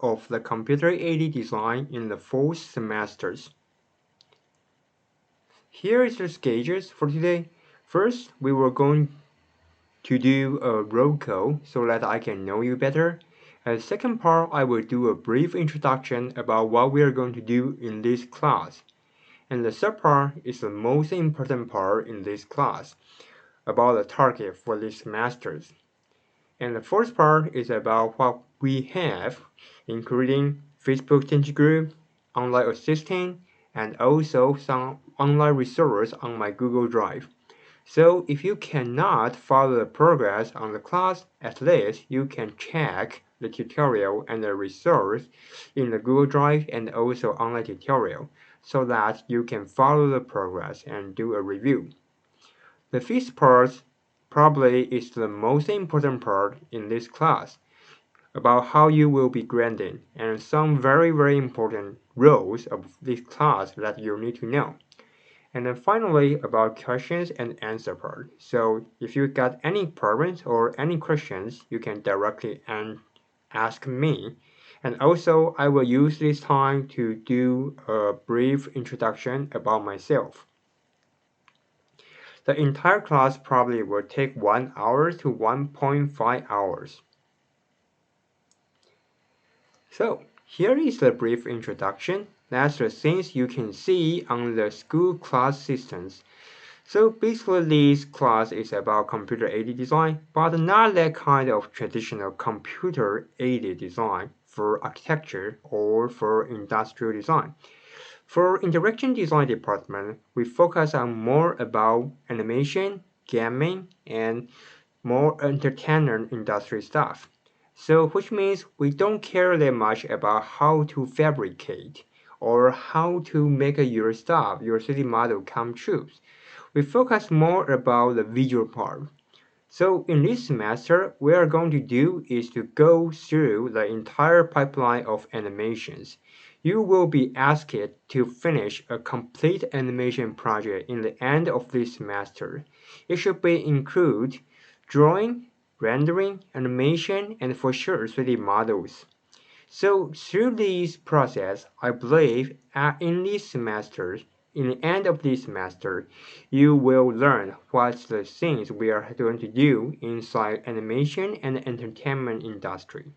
of the computer-aided design in the 4th semesters. Here is the schedules for today. First, we were going to do a roll call so that I can know you better. And second part, I will do a brief introduction about what we are going to do in this class. And the third part is the most important part in this class, about the target for this semesters. And the fourth part is about what we have, including Facebook Teaching Group, online assistant, and also some online resources on my Google Drive. So if you cannot follow the progress on the class, at least you can check the tutorial and the resource in the Google Drive and also online tutorial so that you can follow the progress and do a review. The fifth part probably is the most important part in this class, about how you will be graded and some very important rules of this class that you need to know. And then finally about questions and answer part. So if you got any problems or any questions, you can directly ask me. And also I will use this time to do a brief introduction about myself. The entire class probably will take 1 hour to 1.5 hours. So here is the brief introduction. That's the things you can see on the school class systems. So basically this class is about computer-aided design, but not that kind of traditional computer-aided design for architecture or for industrial design. For interaction design department, we focus on more about animation, gaming, and more entertainment industry stuff. So which means we don't care that much about how to fabricate or how to make your stuff, your 3D model come true. We focus more about the visual part. So in this semester, what we are going to do is to go through the entire pipeline of animations. You will be asked to finish a complete animation project in the end of this semester. It should be include drawing, rendering, animation, and for sure 3D models. So through this process, I believe in this semester, in the end of this semester, you will learn what's the things we are going to do inside animation and entertainment industry.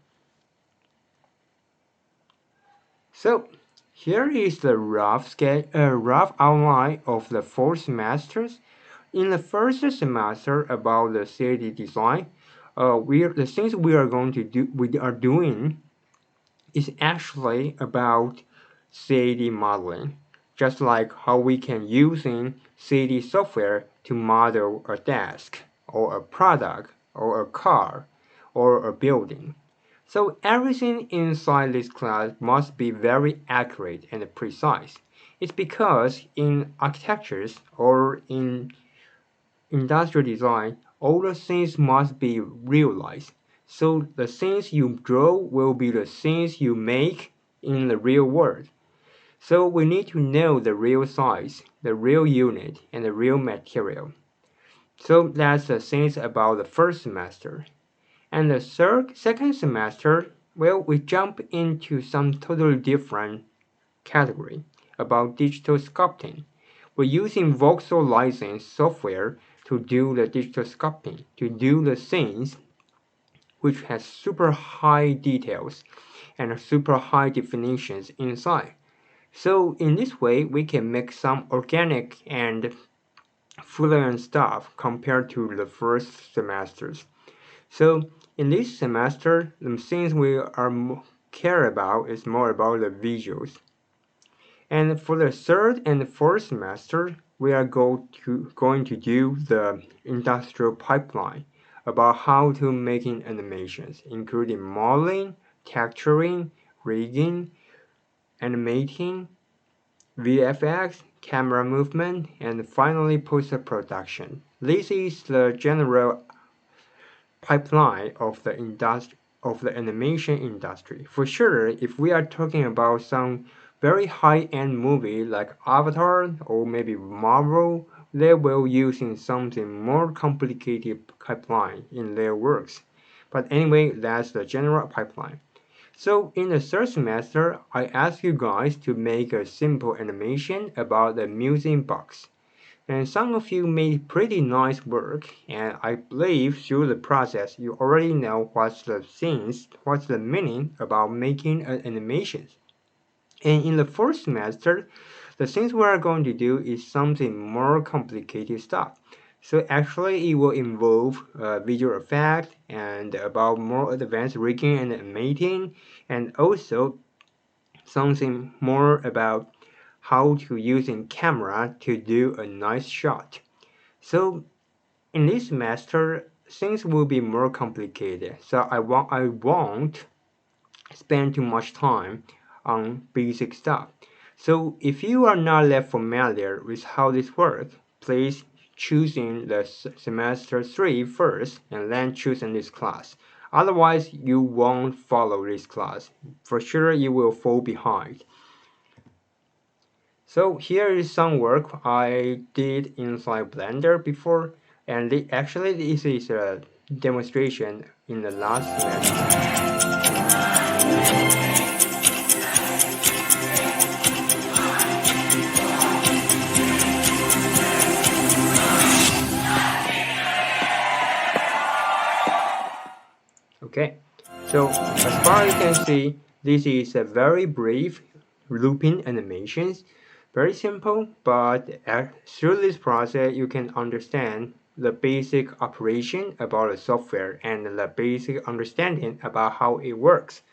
So here is the rough outline of the 4 semesters. In the first semester about the 3D design, the things we are doing is actually about 3D modeling, just like how we can using 3D software to model a desk or a product or a car or a building. So everything inside this class must be very accurate and precise. It's because in architectures or in industrial design, all the things must be realized. So the things you draw will be the things you make in the real world. So we need to know the real size, the real unit, and the real material. So that's the things about the first semester. And the second semester, well, we jump into some totally different category about digital sculpting. We're using voxel license software to do the digital sculpting, to do the things which has super high details and super high definitions inside. So in this way, we can make some organic and fluent stuff compared to the first semesters. So in this semester, the things we care about is more about the visuals. And for the third and fourth semester, we are going to do the industrial pipeline about how to making animations, including modeling, texturing, rigging, animating, VFX, camera movement, and finally post-production. This is the general pipeline of the animation industry. For sure, if we are talking about some very high-end movie like Avatar or maybe Marvel, they will using something more complicated pipeline in their works. But anyway, that's the general pipeline. So in the third semester, I asked you guys to make a simple animation about the museum box. And some of you made pretty nice work, and I believe through the process you already know what's the meaning about making an animation. And in the first semester, the things we are going to do is something more complicated stuff. So actually it will involve visual effect and about more advanced rigging and animating, and also something more about how to using camera to do a nice shot. So in this semester, things will be more complicated. So I won't spend too much time on basic stuff. So if you are not that familiar with how this works, please choosing the semester 3 first and then choosing this class. Otherwise, you won't follow this class. For sure, you will fall behind. So here is some work I did inside Blender before, and actually this is a demonstration in the last semester. Okay, so as far as you can see, this is a very brief looping animations, very simple, but through this process you can understand the basic operation about the software and the basic understanding about how it works.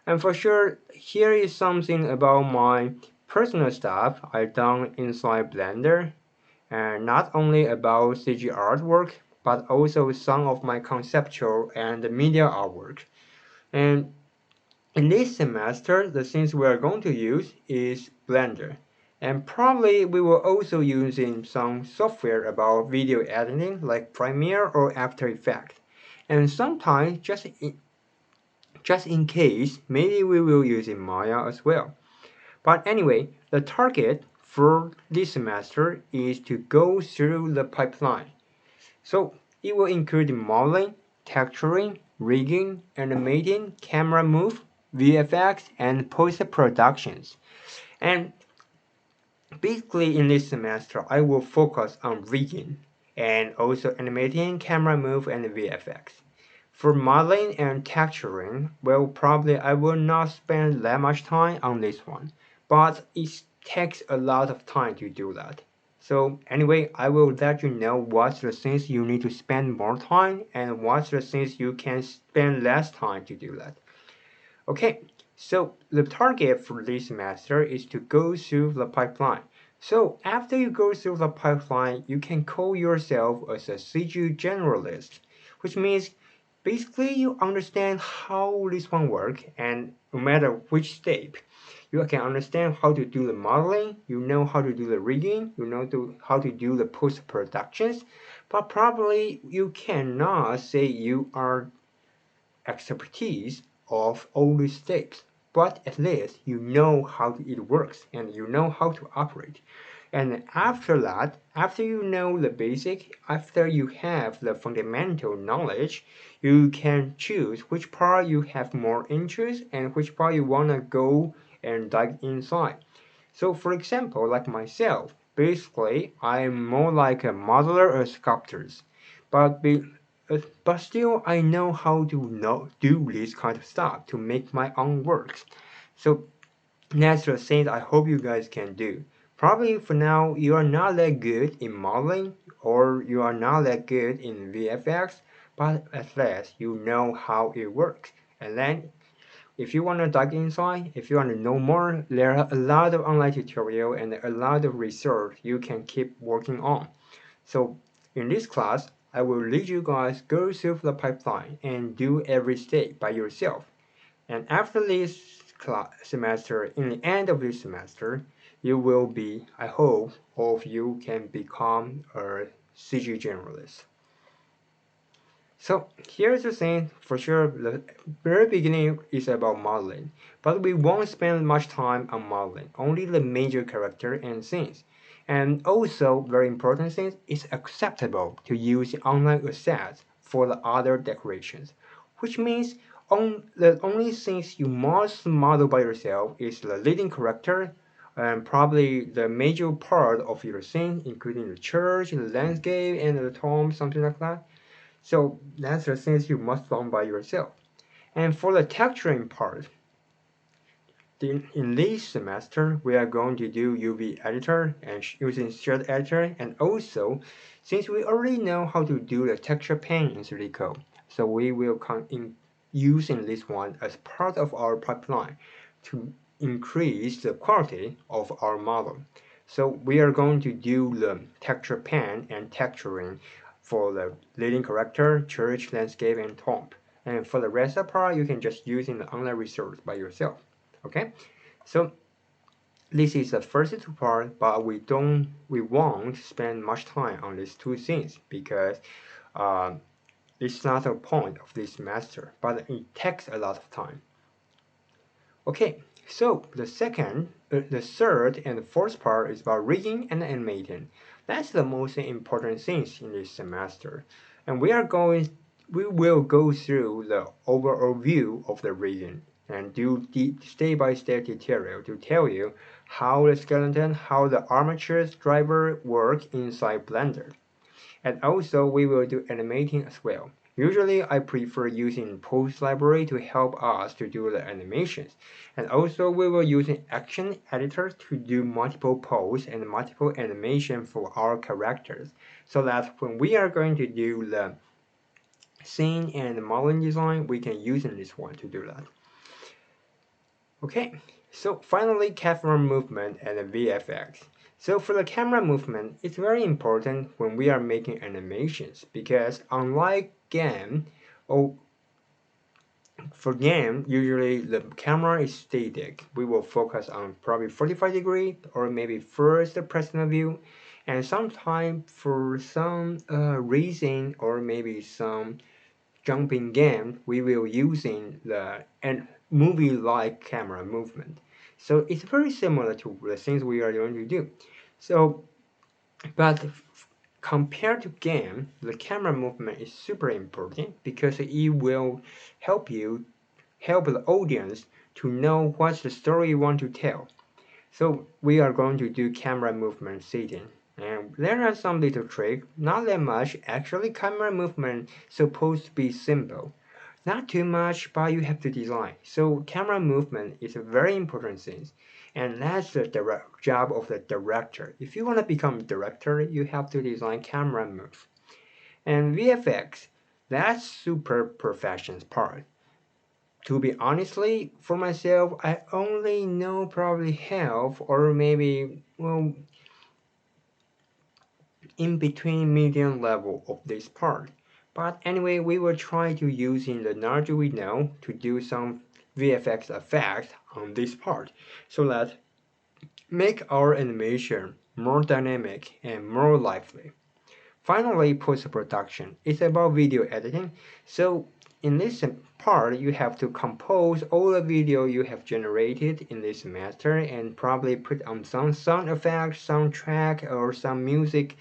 And for sure, here is something about my personal stuff I done inside Blender, and not only about CG artwork, but also some of my conceptual and media artwork. And in this semester, the things we are going to use is Blender. And probably we will also using some software about video editing like Premiere or After Effects. And sometimes, just in case, maybe we will use in Maya as well. But anyway, the target for this semester is to go through the pipeline. So it will include modeling, texturing, rigging, animating, camera move, VFX, and post-productions. And basically in this semester, I will focus on rigging and also animating, camera move, and VFX. For modeling and texturing, well, probably I will not spend that much time on this one, but it takes a lot of time to do that. So anyway, I will let you know what's the things you need to spend more time and what's the things you can spend less time to do that. Okay, so the target for this semester is to go through the pipeline. So after you go through the pipeline, you can call yourself as a CG generalist, which means basically you understand how this one works, and no matter which step, you can understand how to do the modeling, you know how to do the rigging, you know how to do the post-productions, but probably you cannot say you are expertise of all these steps, but at least you know how it works and you know how to operate. And after that, after you know the basic, after you have the fundamental knowledge, you can choose which part you have more interest and which part you want to go and dive inside. So for example, like myself, basically I'm more like a modeler or sculptor, but but still I know how to do this kind of stuff to make my own works. So that's the thing I hope you guys can do. Probably for now you are not that good in modeling or you are not that good in VFX, but at least you know how it works. And then if you want to dive inside, if you want to know more, there are a lot of online tutorial and a lot of research you can keep working on. So in this class, I will lead you guys go through the pipeline and do every step by yourself. And after this semester, in the end of this semester, you will be, I hope, all of you can become a CG generalist. So here's the thing, for sure, the very beginning is about modeling, but we won't spend much time on modeling, only the major character and scenes. And also, very important thing, it's acceptable to use online assets for the other decorations, which means The only things you must model by yourself is the leading character and probably the major part of your scene, including the church, the landscape, and the tomb, something like that. So that's the things you must learn by yourself. And for the texturing part, in this semester, we are going to do UV editor and using shared editor, and also, since we already know how to do the texture paint in 3D Code, so we will using this one as part of our pipeline to increase the quality of our model. So we are going to do the texture paint and texturing for the leading character, church, landscape, and tomb. And for the rest of the part, you can just use in the online resource by yourself. Okay, so this is the first two parts, but we won't spend much time on these two things because it's not the point of this semester, but it takes a lot of time. Okay, so the third, and the fourth part is about rigging and animating. That's the most important things in this semester, and we will go through the overall view of the rigging and do step-by-step tutorial to tell you how the skeleton, how the armatures driver work inside Blender. And also we will do animating as well. Usually I prefer using pose library to help us to do the animations. And also we will use an action editor to do multiple pose and multiple animation for our characters. So that when we are going to do the scene and modeling design, we can use this one to do that. Okay, so finally camera movement and the VFX. So for the camera movement, it's very important when we are making animations because unlike game, or for game, usually the camera is static. We will focus on probably 45 degree or maybe first person view, and sometimes for some reason or maybe some jumping game, we will using the movie-like camera movement. So it's very similar to the things we are going to do. So, but compared to game, the camera movement is super important because it will help the audience to know what's the story you want to tell. So we are going to do camera movement setting. And there are some little tricks, not that much. Actually, camera movement supposed to be simple. Not too much, but you have to design. So camera movement is a very important thing. And that's the job of the director. If you want to become a director, you have to design camera move. And VFX, that's super professional part. To be honestly, for myself, I only know probably half or maybe, well, in between medium level of this part. But anyway, we will try to using the knowledge we know to do some VFX effect on this part so that make our animation more dynamic and more lively. Finally, post-production is about video editing. So in this part, you have to compose all the video you have generated in this semester and probably put on some sound effects, soundtrack, or some music,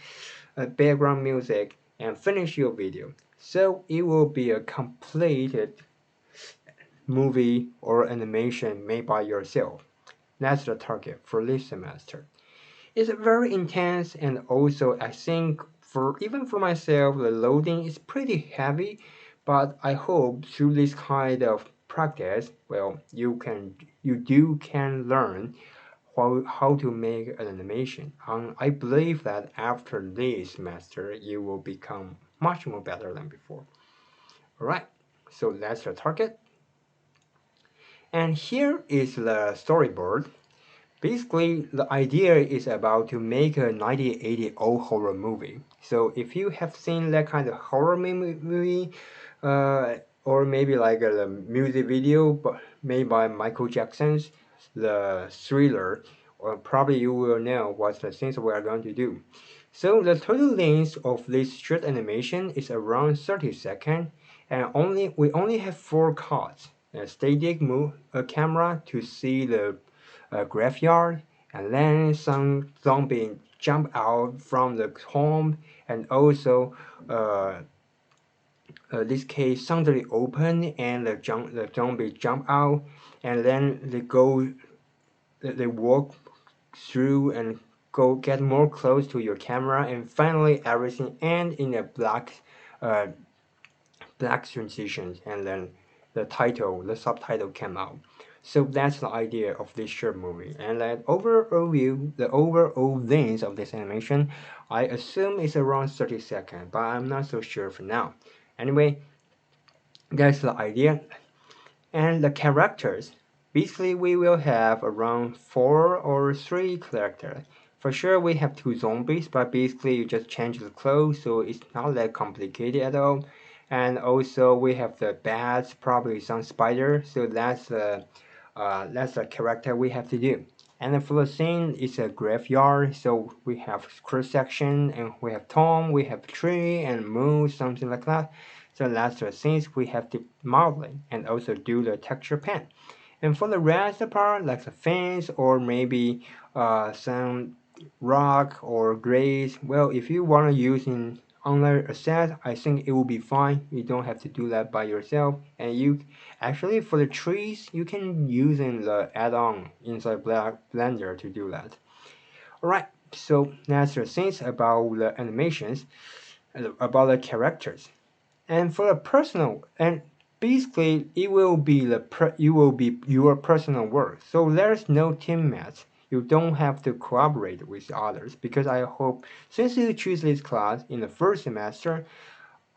background music, and finish your video. So it will be a completed movie or animation made by yourself. That's the target for this semester. It's very intense, and also I think even for myself the loading is pretty heavy, but I hope through this kind of practice, well, you can learn how to make an animation. I believe that after this semester you will become much more better than before. Alright, so that's the target. And here is the storyboard. Basically, the idea is about to make a 1980 horror movie. So if you have seen that kind of horror movie, or maybe like a music video made by Michael Jackson's The Thriller, or probably you will know what the things we are going to do. So the total length of this short animation is around 30 seconds, and we only have 4 cuts. A static move a camera to see the graveyard, and then some zombie jump out from the tomb, and also this case suddenly open and the zombie jump out, and then they walk through and go get more close to your camera, and finally everything end in a uh, black transition, and then the subtitle came out. So that's the idea of this short movie. And that overall view, the overall length of this animation, I assume is around 30 seconds, but I'm not so sure for now. Anyway, that's the idea. And the characters. Basically, we will have around 4 or 3 characters. For sure, we have 2 zombies, but basically you just change the clothes, so it's not that complicated at all. And also we have the bats, probably some spider, so that's the character we have to do. And for the scene, it's a graveyard, so we have cross section, and we have Tom, we have tree and moon, something like that. So that's the things we have to model and also do the texture pen. And for the rest part, like the fence or maybe some rock or grass, well, if you want to use in online asset, I think it will be fine. You don't have to do that by yourself. And you actually for the trees, you can use in the add-on inside Blender to do that. Alright, so that's the things about the animations, about the characters. And for the personal, and basically it will be your personal work. So there's no teammates. You don't have to collaborate with others, because I hope since you choose this class in the first semester,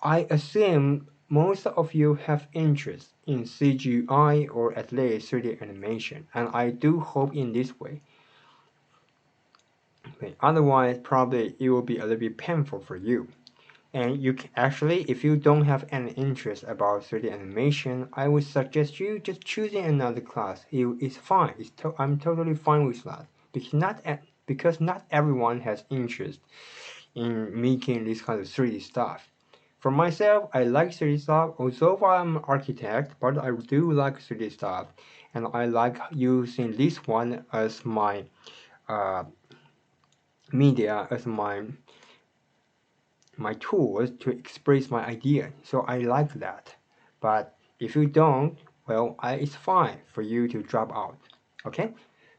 I assume most of you have interest in CGI or at least 3D animation, and I do hope in this way. Okay, otherwise, probably it will be a little bit painful for you. And you can, actually, if you don't have any interest about 3D animation, I would suggest you just choosing another class. It's fine. I'm totally fine with that, because not everyone has interest in making this kind of 3D stuff. For myself, I like 3D stuff. Although I'm an architect, but I do like 3D stuff, and I like using this one as my uh, media, as my tools to express my idea. So I like that. But if you don't, well, it's fine for you to drop out. Okay?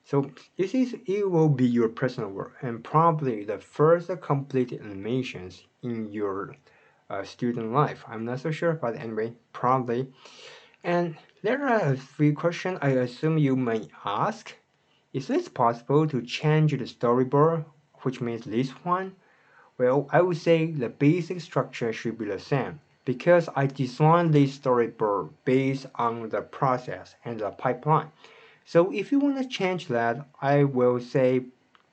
So it will be your personal work, and probably the first completed animations in your student life. I'm not so sure, but anyway, probably. And there are a few questions I assume you may ask. Is it possible to change the storyboard, which means this one? Well, I would say the basic structure should be the same, because I designed this storyboard based on the process and the pipeline. So if you want to change that, I will say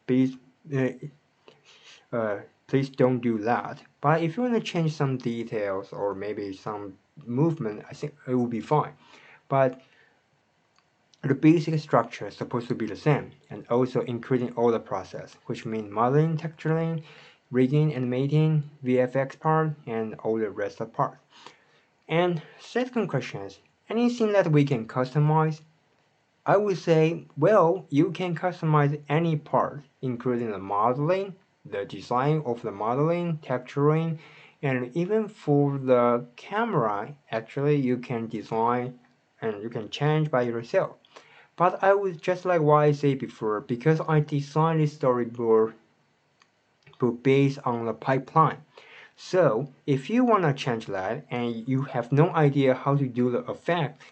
please, uh, please don't do that. But if you want to change some details or maybe some movement, I think it will be fine. But the basic structure is supposed to be the same, and also including all the process, which means modeling, texturing, rigging, animating, VFX part, and all the rest of part. And second question is, anything that we can customize? I would say, well, you can customize any part, including the modeling, the design of the modeling, texturing, and even for the camera, actually you can design and you can change by yourself. But I would just like what I said before, because I designed this storyboard based on the pipeline. So if you want to change that and you have no idea how to do the effect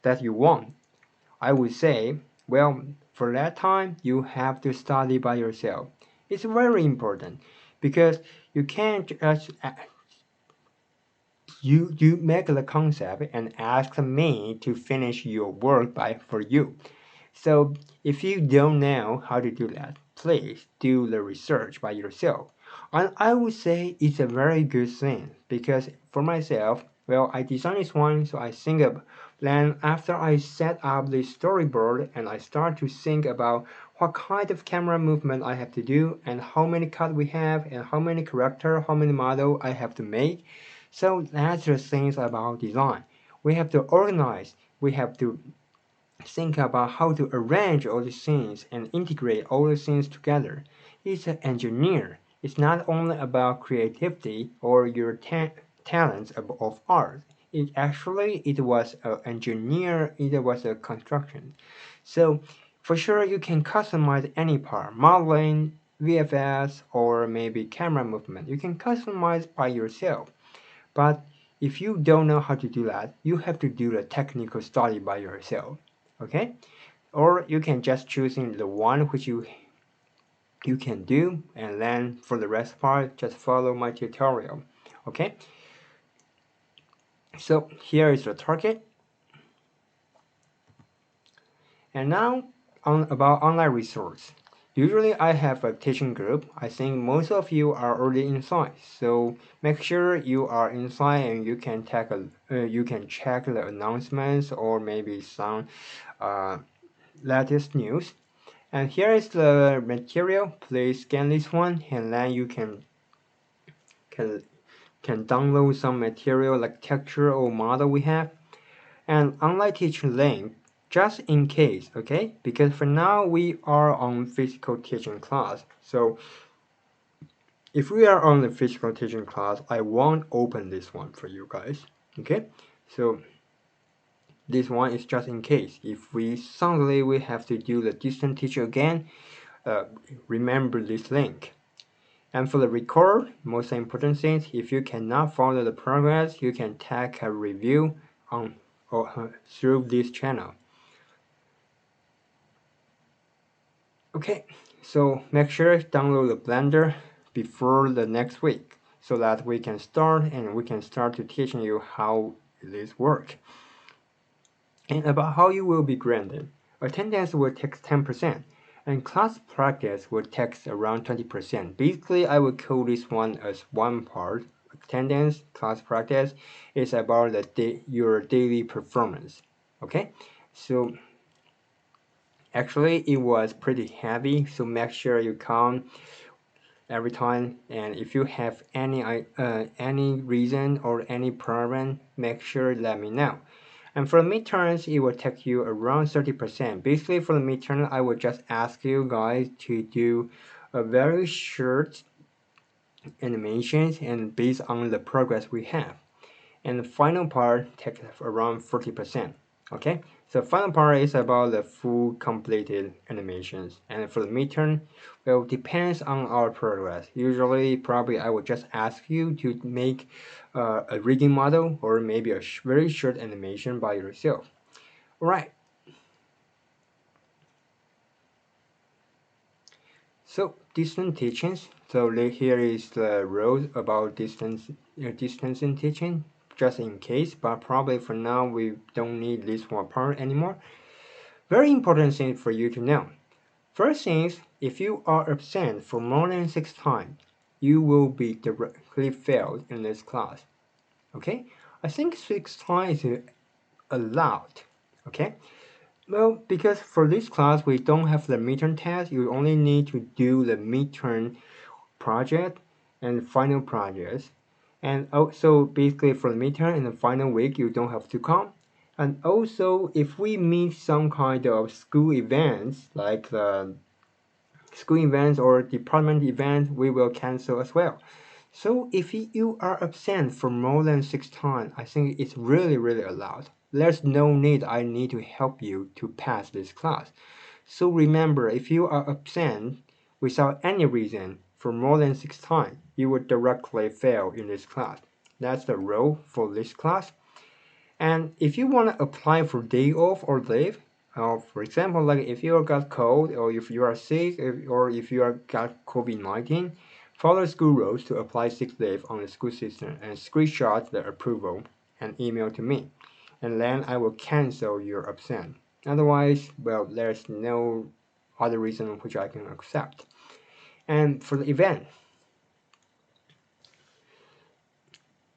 that you want, I would say, well, for that time, you have to study by yourself. It's very important, because you can't just you make the concept and ask me to finish your work for you. So if you don't know how to do that, please do the research by yourself. And I would say it's a very good thing, because for myself, well, I designed this one, so I think of, then after I set up the storyboard and I start to think about what kind of camera movement I have to do and how many cut we have and how many character, how many model I have to make. So that's the things about design. We have to organize, we have to think about how to arrange all these things and integrate all the things together. It's an engineer. It's not only about creativity or your talents of art. It was an engineer, it was a construction. So for sure you can customize any part, modeling, VFS, or maybe camera movement. You can customize by yourself. But if you don't know how to do that, you have to do the technical study by yourself. Okay? Or you can just choosing the one which you can do, and then for the rest part just follow my tutorial. Okay, so here is the target. And now about online resource. Usually I have a teaching group. I think most of you are already inside, so make sure you are inside and you can you can check the announcements or maybe some uh, latest news. And here is the material. Please scan this one, and then you can can download some material like texture or model we have, and online teaching link just in case, okay? Because for now we are on physical teaching class. So if we are on the physical teaching class, I won't open this one for you guys, okay? So this one is just in case. If we suddenly we have to do the distance teaching again, remember this link. And for the record, most important thing, if you cannot follow the progress, you can take a review on or through this channel. Okay, so make sure to download the Blender before the next week so that we can start to teaching you how this work. And about how you will be graded. Attendance will take 10%, and class practice will take around 20%. Basically, I will call this one as one part. Attendance, class practice is about your daily performance. Okay, so actually it was pretty heavy, so make sure you come every time. And if you have any reason or any problem, make sure let me know. And for the midterms, it will take you around 30%. Basically, for the midterm, I will just ask you guys to do a very short animations and based on the progress we have. And the final part takes around 40%. Okay, so final part is about the full completed animations. And for the midterm, well, depends on our progress. Usually, probably I would just ask you to make a rigging model or maybe a very short animation by yourself. All right. So distance teachings. So here is the rules about distance in teaching, just in case. But probably for now we don't need this one part anymore. Very important thing for you to know. First things, if you are absent for more than 6 times, you will be directly failed in this class. Okay? I think 6 times is allowed. Okay? Well, because for this class we don't have the midterm test, you only need to do the midterm project and final projects. And also basically for the midterm and the final week you don't have to come. And also if we meet some kind of school events like the school events or department events, we will cancel as well. So if you are absent for more than 6 times, I think it's really allowed. There's no need I need to help you to pass this class. So remember, if you are absent without any reason for more than 6 times, you will directly fail in this class. That's the rule for this class. And if you want to apply for day off or leave, for example, like if you got cold or if you are sick or if you are got COVID-19, follow school rules to apply sick leave on the school system and screenshot the approval and email to me. And then I will cancel your absence. Otherwise, well, there's no other reason which I can accept. And for the event,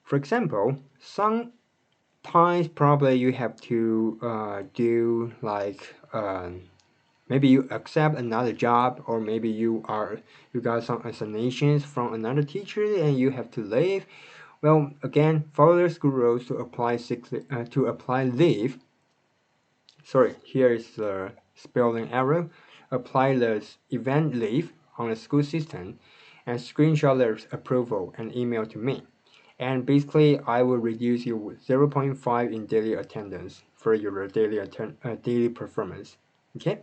for example, sometimes probably you have to do like maybe you accept another job, or maybe you got some assignations from another teacher and you have to leave. Well, again, follow the school rules to apply leave. Sorry, here is the spelling error. Apply the event leave on the school system and screenshot the approval and email to me. And basically, I will reduce you with 0.5 in daily attendance for your daily performance. Okay?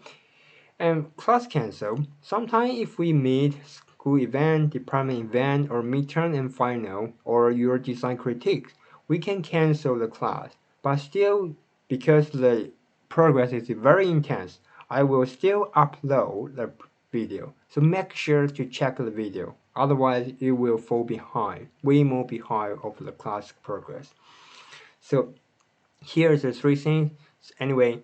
And class cancel. Sometimes if we meet school event, department event, or midterm and final, or your design critiques, we can cancel the class. But still, because the progress is very intense, I will still upload the video. So make sure to check the video. Otherwise, it will fall behind, way more behind of the class progress. So here's the three things. Anyway,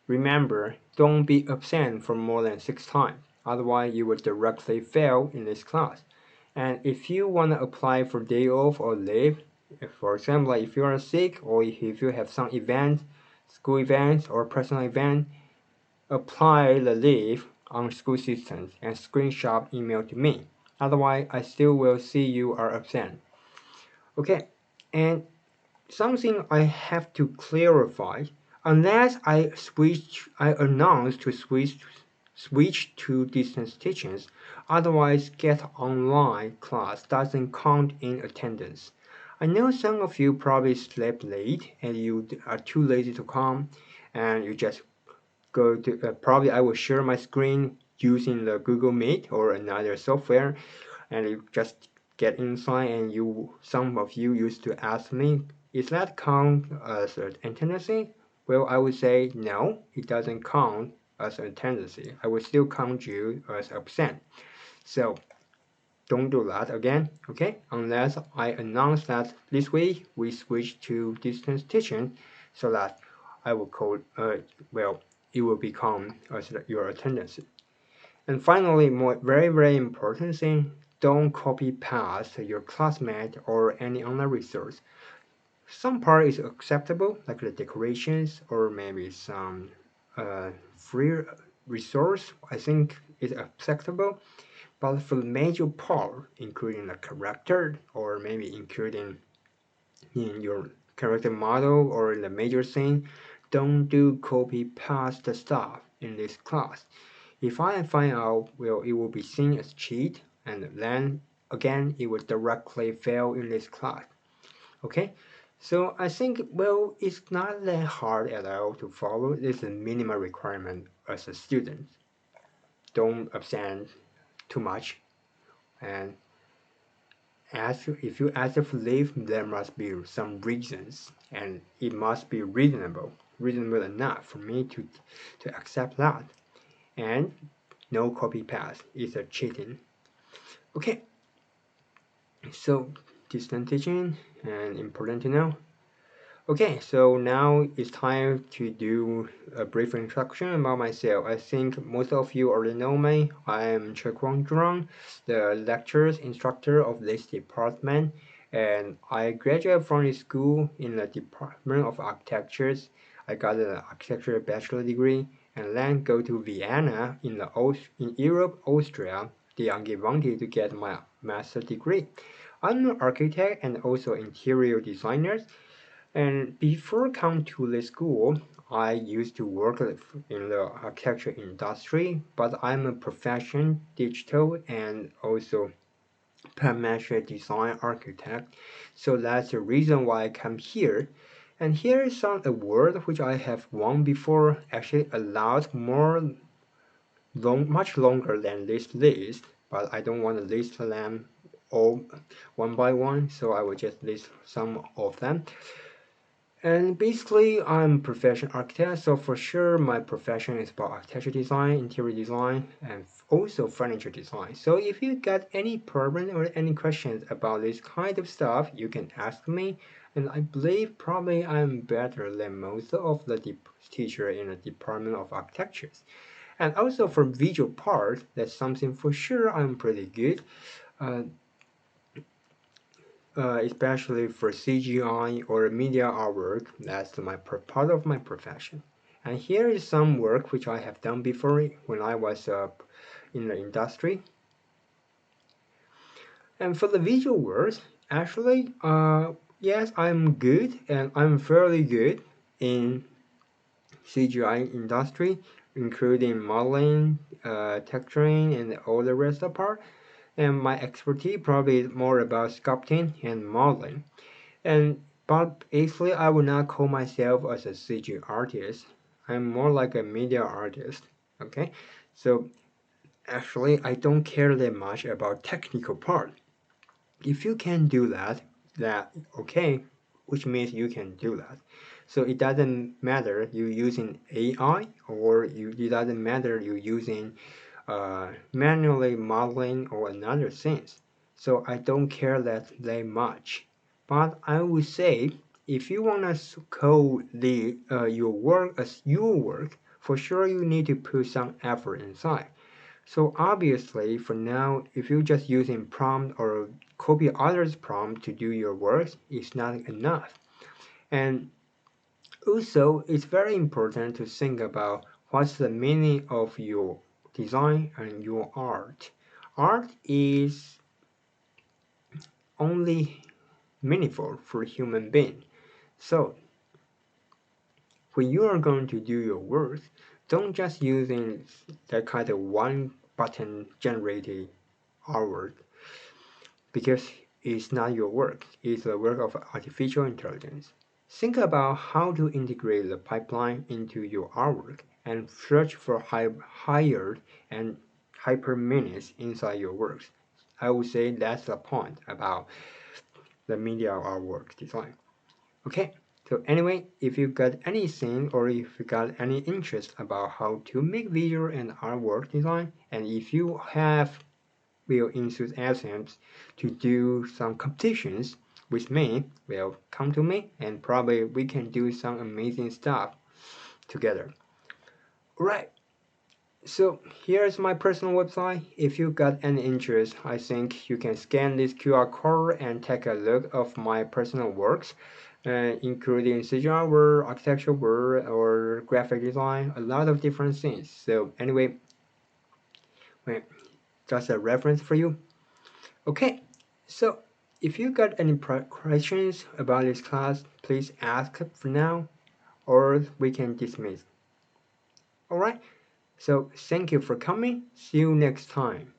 remember, don't be absent for more than 6 times, otherwise you will directly fail in this class. And if you want to apply for day off or leave, for example, if you are sick or if you have some events, school events or personal event, apply the leave on school systems and screenshot email to me. Otherwise, I still will see you are absent. Okay, and something I have to clarify, unless I announce to switch to distance teachings, otherwise get online class doesn't count in attendance. I know some of you probably slept late and you are too lazy to come and you just go to, probably I will share my screen using the Google Meet or another software and you just get inside and some of you used to ask me, is that count as a tendency? Well, I would say no, it doesn't count as a tendency. I will still count you as absent. So don't do that again, okay? Unless I announce that this week we switch to distance teaching so that I will call, well, it will become as your attendance. And finally, very, very important thing, don't copy paste your classmate or any online resource. Some part is acceptable, like the decorations or maybe some free resource, I think is acceptable. But for the major part, including the character or maybe including in your character model or the major thing, don't do copy paste stuff in this class. If I find out, well, it will be seen as cheat, and then again, it will directly fail in this class. Okay, so I think, well, it's not that hard at all to follow. This is a minimal requirement as a student. Don't absent too much, and if you ask for leave, there must be some reasons, and it must be reasonable enough for me to accept that. And no copy paste is a cheating. Okay, so distance teaching and important to know. Okay, so now it's time to do a brief introduction about myself. I think most of you already know me. I am Chekwang Zhuang, the lecturers instructor of this department, and I graduated from the school in the Department of Architectures. I got an architecture bachelor degree, and then go to Vienna in Europe, Austria, the Angewandte to get my master degree. I'm an architect and also interior designer. And before coming to the school, I used to work in the architecture industry, but I'm a professional digital and also parametric design architect. So that's the reason why I come here. And here is some award which I have won before, actually a lot much longer than this list, but I don't want to list them all one by one, so I will just list some of them. And basically, I'm a professional architect, so for sure my profession is about architecture design, interior design, and also furniture design. So if you got any problem or any questions about this kind of stuff, you can ask me. And I believe probably I'm better than most of the teacher in the Department of Architectures. And also for visual part, that's something for sure I'm pretty good. Uh, especially for CGI or media artwork. That's my part of my profession. And here is some work which I have done before when I was in the industry. And for the visual works, actually, yes, I'm good and I'm fairly good in CGI industry, including modeling, texturing, and all the rest of part. and my expertise probably is more about sculpting and modeling. But basically, I would not call myself as a CG artist. I'm more like a media artist. Okay, so actually, I don't care that much about technical part. If you can do that, okay, which means you can do that. So it doesn't matter you using AI or it doesn't matter you using manually modeling or another things. So I don't care that much. But I would say if you want to code your work as your work, for sure you need to put some effort inside. So obviously, for now, if you're just using prompt or copy others' prompt to do your work, it's not enough. And also, it's very important to think about what's the meaning of your design and your art. Art is only meaningful for human being. So when you are going to do your work, don't just using that kind of one button generated artwork because it's not your work, it's the work of artificial intelligence. Think about how to integrate the pipeline into your artwork and search for higher and hyper meanings inside your works. I would say that's the point about the media artwork design. Okay, so anyway, if you got anything or if you got any interest about how to make visual and artwork design, and if you have will enthusiasm to do some competitions with me, well, come to me and probably we can do some amazing stuff together. Right. So here's my personal website. If you got any interest, I think you can scan this QR code and take a look of my personal works, including CGI work, architectural work, or graphic design, a lot of different things. So anyway, well, just a reference for you. Okay, so if you got any questions about this class, please ask for now, or we can dismiss. Alright, so thank you for coming. See you next time.